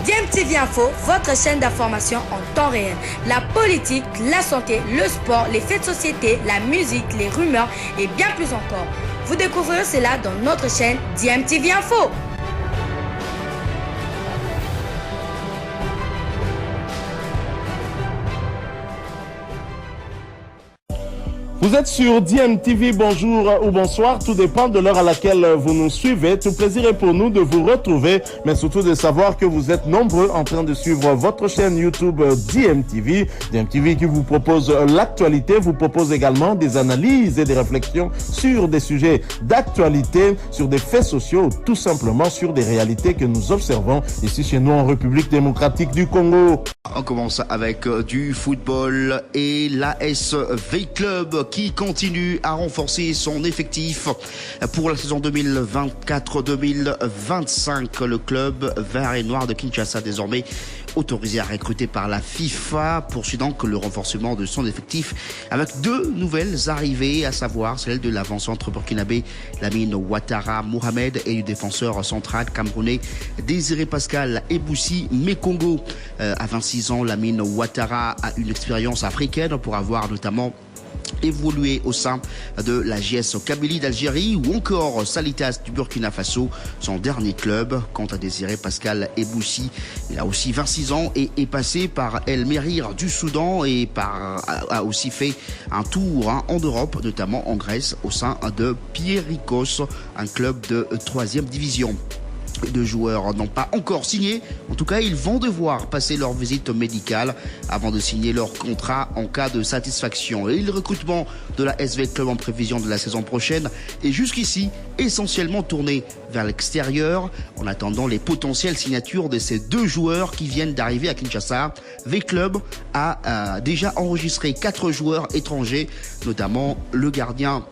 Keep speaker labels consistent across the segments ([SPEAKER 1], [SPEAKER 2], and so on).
[SPEAKER 1] DMTV Info, votre chaîne d'information en temps réel. La politique, la santé, le sport, les faits de société, la musique, les rumeurs et bien plus encore. Vous découvrirez cela dans notre chaîne DMTV Info.
[SPEAKER 2] Vous êtes sur DMTV, bonjour ou bonsoir, tout dépend de l'heure à laquelle vous nous suivez. Tout plaisir est pour nous de vous retrouver, mais surtout de savoir que vous êtes nombreux en train de suivre votre chaîne YouTube DMTV. DMTV qui vous propose l'actualité, vous propose également des analyses et des réflexions sur des sujets d'actualité, sur des faits sociaux, tout simplement sur des réalités que nous observons ici chez nous en République démocratique du Congo.
[SPEAKER 3] On commence avec du football et l'ASV Club qui continue à renforcer son effectif pour la saison 2024-2025. Le club vert et noir de Kinshasa désormais autorisé à recruter par la FIFA, poursuit donc le renforcement de son effectif avec deux nouvelles arrivées, à savoir celle de l'avant-centre burkinabé Lamine Ouattara Mohamed et du défenseur central camerounais Désiré Pascal Eboussi Mekongo. À 26 ans, Lamine Ouattara a une expérience africaine pour avoir notamment évolué au sein de la JS Kabylie d'Algérie ou encore Salitas du Burkina Faso, son dernier club. Quant à Désiré Pascal Eboussi, il a aussi 26 ans et est passé par El Merir du Soudan et a aussi fait un tour en Europe, notamment en Grèce, au sein de Pyrrhikos, un club de 3e division. Les deux joueurs n'ont pas encore signé. En tout cas, ils vont devoir passer leur visite médicale avant de signer leur contrat en cas de satisfaction. Et le recrutement de la SV Club en prévision de la saison prochaine est jusqu'ici essentiellement tourné vers l'extérieur. En attendant les potentielles signatures de ces deux joueurs qui viennent d'arriver à Kinshasa, V-Club a déjà enregistré 4 joueurs étrangers, notamment le gardien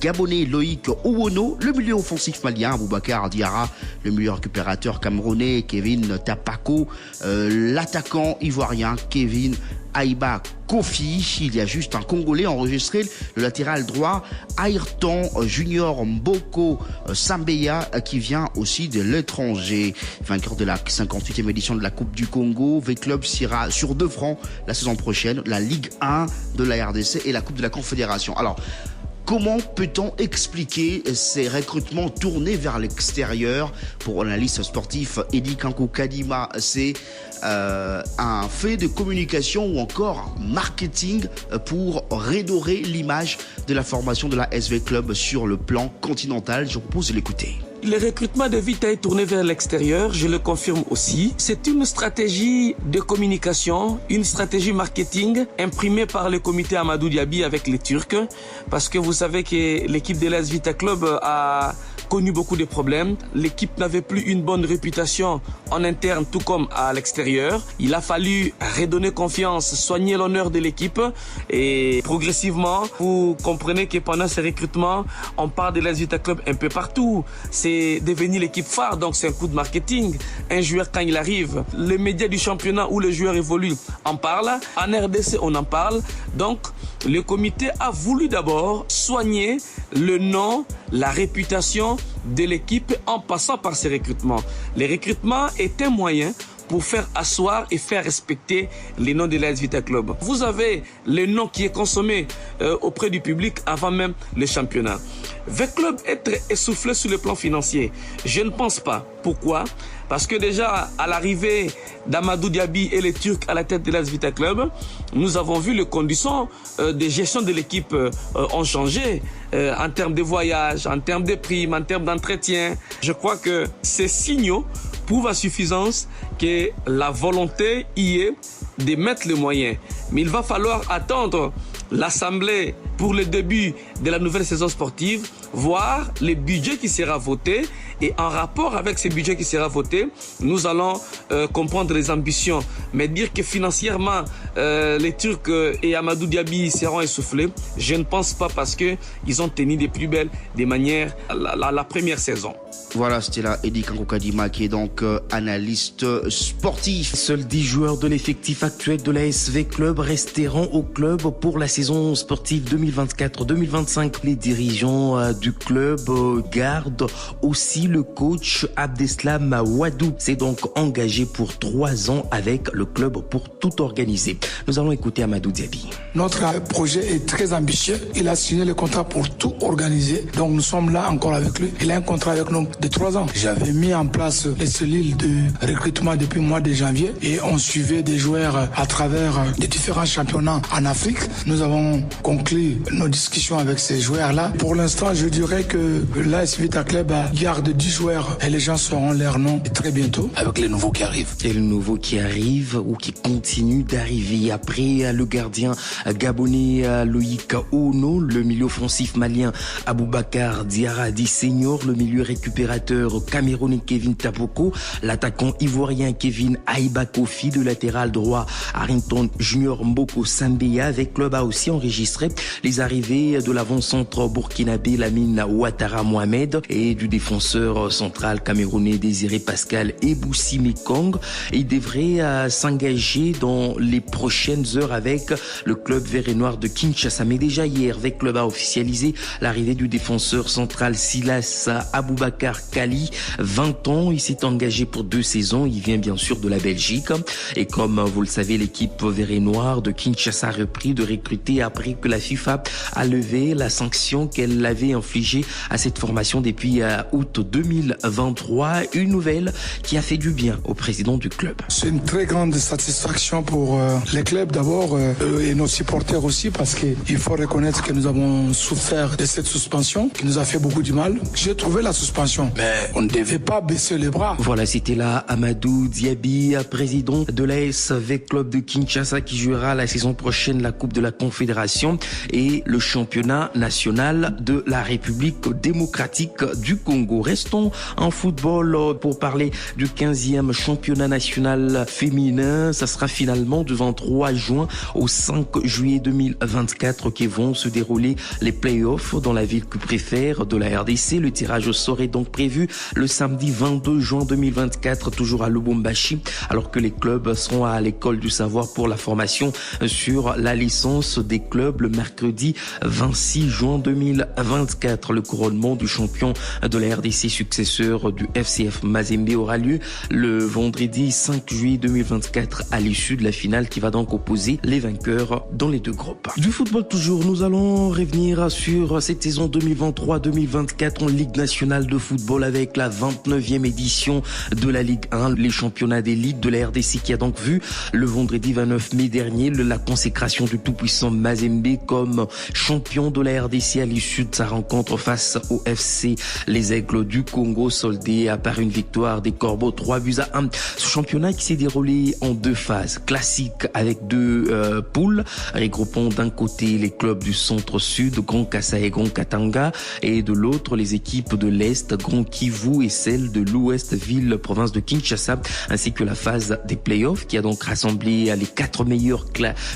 [SPEAKER 3] gabonais Loïc Owono, le milieu offensif malien Aboubacar Diarra, le milieu récupérateur camerounais Kevin Tapako, l'attaquant ivoirien Kevin Aïba Kofi. Il y a juste un Congolais enregistré, le latéral droit Ayrton Junior Mboko Sambeya, qui vient aussi de l'étranger. Vainqueur de la 58e édition de la Coupe du Congo, V-Club sera sur 2 fronts la saison prochaine, la Ligue 1 de la RDC et la Coupe de la Confédération. Alors, comment peut-on expliquer ces recrutements tournés vers l'extérieur? Pour l'analyste sportif Edi Kankou Kadima, c'est un fait de communication ou encore marketing pour redorer l'image de la formation de la SV Club sur le plan continental. Je vous propose de l'écouter.
[SPEAKER 4] Le recrutement de Vita est tourné vers l'extérieur, je le confirme aussi. C'est une stratégie de communication, une stratégie marketing imprimée par le comité Amadou Diaby avec les Turcs, parce que vous savez que l'équipe de l'AS Vita Club a connu beaucoup de problèmes. L'équipe n'avait plus une bonne réputation en interne tout comme à l'extérieur. Il a fallu redonner confiance, soigner l'honneur de l'équipe et progressivement, vous comprenez que pendant ces recrutements, on parle de l'AS Vita Club un peu partout. C'est devenu l'équipe phare, donc c'est un coup de marketing. Un joueur, quand il arrive, les médias du championnat où le joueur évolue en parlent. En RDC, on en parle. Donc, le comité a voulu d'abord soigner le nom, la réputation de l'équipe en passant par ces recrutements. Les recrutements est un moyen pour faire asseoir et faire respecter les noms de l'AS Vita Club. Vous avez le nom qui est consommé auprès du public avant même le championnat. V-Club être essoufflé sur le plan financier, je ne pense pas. Pourquoi? Parce que déjà, à l'arrivée d'Amadou Diaby et les Turcs à la tête de l'AS Vita Club, nous avons vu les conditions de gestion de l'équipe ont changé en termes de voyage, en termes de primes, en termes d'entretien. Je crois que ces signaux prouvent à suffisance que la volonté y est de mettre les moyens. Mais il va falloir attendre l'Assemblée pour le début de la nouvelle saison sportive, voir le budget qui sera voté et en rapport avec ce budget qui sera voté, nous allons comprendre les ambitions. Mais dire que financièrement, les Turcs et Amadou Diaby seront essoufflés, je ne pense pas parce qu'ils ont tenu des plus belles des manières la première saison.
[SPEAKER 3] Voilà, c'était là Edi Kankou Kadima qui est donc analyste sportif.
[SPEAKER 5] Seuls 10 joueurs de l'effectif actuel de la SV Club resteront au club pour la saison sportive 2024. 2024-2025. Les dirigeants du club gardent aussi le coach Abdeslam Wadou. C'est donc engagé pour 3 ans avec le club pour tout organiser. Nous allons écouter Amadou Diaby.
[SPEAKER 6] Notre projet est très ambitieux. Il a signé le contrat pour tout organiser. Donc nous sommes là encore avec lui. Il a un contrat avec nous de 3 ans. J'avais mis en place les cellules de recrutement depuis le mois de janvier et on suivait des joueurs à travers les différents championnats en Afrique. Nous avons conclu nos discussions avec ces joueurs-là. Pour l'instant, je dirais que l'AS Vita Club garde 10 joueurs et les gens sauront leur nom très bientôt avec les nouveaux qui arrivent.
[SPEAKER 5] Et le nouveau qui arrive ou qui continue d'arriver après le gardien gabonais Loïc Ono, le milieu offensif malien Aboubacar Diarra-Di Senior, le milieu récupérateur camerounais Kevin Tapoko, l'attaquant ivoirien Kevin Aïba Kofi, de latéral droit Harrington Junior Mboko Sambeya. Avec club a aussi enregistré les arrivées de l'avant-centre burkinabé Lamine Ouattara Mohamed et du défenseur central camerounais Désiré Pascal Eboussi Mekong. Il devrait s'engager dans les prochaines heures avec le club vert et noir de Kinshasa. Mais déjà hier, avec club a officialisé l'arrivée du défenseur central Silas Aboubakar Kali, 20 ans. Il s'est engagé pour 2 saisons. Il vient bien sûr de la Belgique. Et comme vous le savez, l'équipe vert et noir de Kinshasa a repris de recruter après que la FIFA a levé la sanction qu'elle avait infligée à cette formation depuis août 2023. Une nouvelle qui a fait du bien au président du club.
[SPEAKER 6] C'est une très grande satisfaction pour les clubs d'abord et nos supporters aussi, parce qu'il faut reconnaître que nous avons souffert de cette suspension qui nous a fait beaucoup du mal. J'ai trouvé la suspension, mais on ne devait pas baisser les bras.
[SPEAKER 5] Voilà, c'était là Amadou Diaby, président de l'ASV Club de Kinshasa, qui jouera la saison prochaine la Coupe de la Confédération et le championnat national de la République démocratique du Congo. Restons en football pour parler du 15e championnat national féminin. Ça sera finalement du 23 juin au 5 juillet 2024 qui vont se dérouler les playoffs dans la ville que préfère de la RDC. Le tirage au sort est donc prévu le samedi 22 juin 2024, toujours à Lubumbashi, alors que les clubs seront à l'école du savoir pour la formation sur la licence des clubs le mercredi 26 juin 2024. Le couronnement du champion de la RDC, successeur du FCF Mazembe, aura lieu le vendredi 5 juillet 2024 à l'issue de la finale qui va donc opposer les vainqueurs dans les 2 groupes. Du football toujours, nous allons revenir sur cette saison 2023-2024 en Ligue nationale de football avec la 29e édition de la Ligue 1, les championnats d'élite de la RDC qui a donc vu le vendredi 29 mai dernier la consécration du tout-puissant Mazembe comme champion de la RDC à l'issue de sa rencontre face au FC les Aigles du Congo, soldé par une victoire des Corbeaux 3-1. Ce championnat qui s'est déroulé en 2 phases classiques avec 2 poules regroupant d'un côté les clubs du centre-sud, Grand Kassai et Grand Katanga, et de l'autre les équipes de l'Est, Grand Kivu, et celles de l'Ouest, ville, province de Kinshasa, ainsi que la phase des playoffs qui a donc rassemblé les 4 meilleurs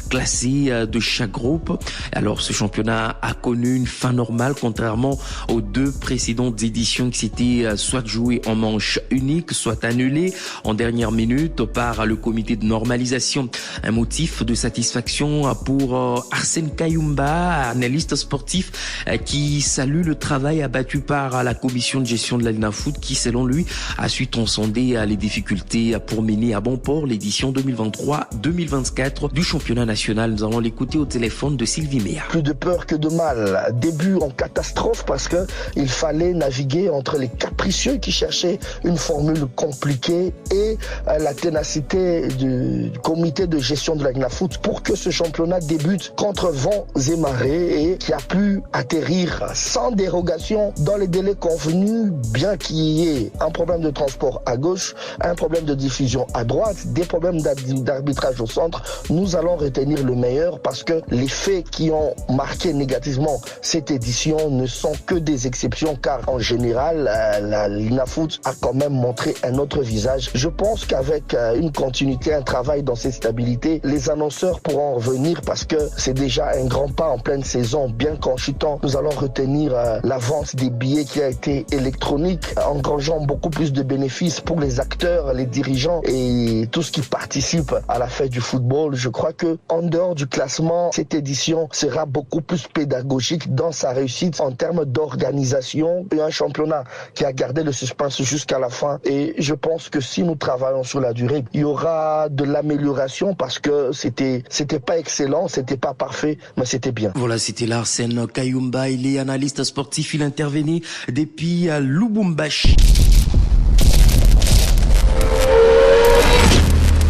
[SPEAKER 5] classés de chaque groupe. Alors ce championnat a connu une fin normale contrairement aux 2 précédentes éditions qui s'étaient soit jouées en manche unique, soit annulées en dernière minute par le comité de normalisation. Un motif de satisfaction pour Arsène Kayumba, analyste sportif, qui salue le travail abattu par la commission de gestion de la Linafoot qui, selon lui, a su transcender les difficultés pour mener à bon port l'édition 2023-2024 du championnat national. Nous allons l'écouter au téléphone de Sylvie Méa.
[SPEAKER 7] Plus de peur que de mal. Début en catastrophe parce que il fallait naviguer entre les capricieux qui cherchaient une formule compliquée et la ténacité du comité de gestion de la Linafoot pour que ce championnat débute contre vents et marées et qui a pu atterrir sans dérogation dans les délais convenus, bien qu'il y ait un problème de transport à gauche, un problème de diffusion à droite, des problèmes d'arbitrage au centre. Nous allons retenir le meilleur parce que les faits qui ont marqué négativement cette édition ne sont que des exceptions, car en général, la Linafoot a quand même montré un autre visage. Je pense qu'avec une continuité, un travail dans cette stabilité, les annonceurs pourront revenir parce que c'est déjà un grand pas en pleine saison. Bien qu'en chutant, nous allons retenir la vente des billets qui a été électronique, engrangeant beaucoup plus de bénéfices pour les acteurs, les dirigeants et tout ce qui participe à la fête du football. Je crois que en dehors du classement, cette édition sera sera beaucoup plus pédagogique dans sa réussite en termes d'organisation et un championnat qui a gardé le suspense jusqu'à la fin. Et je pense que si nous travaillons sur la durée, il y aura de l'amélioration parce que c'était pas excellent, c'était pas parfait, mais c'était bien.
[SPEAKER 5] Voilà, c'était Larsen Kayumba, il est analyste sportif, il intervenait depuis Lubumbashi.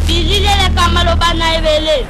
[SPEAKER 8] Bilile le kamalo bana evele.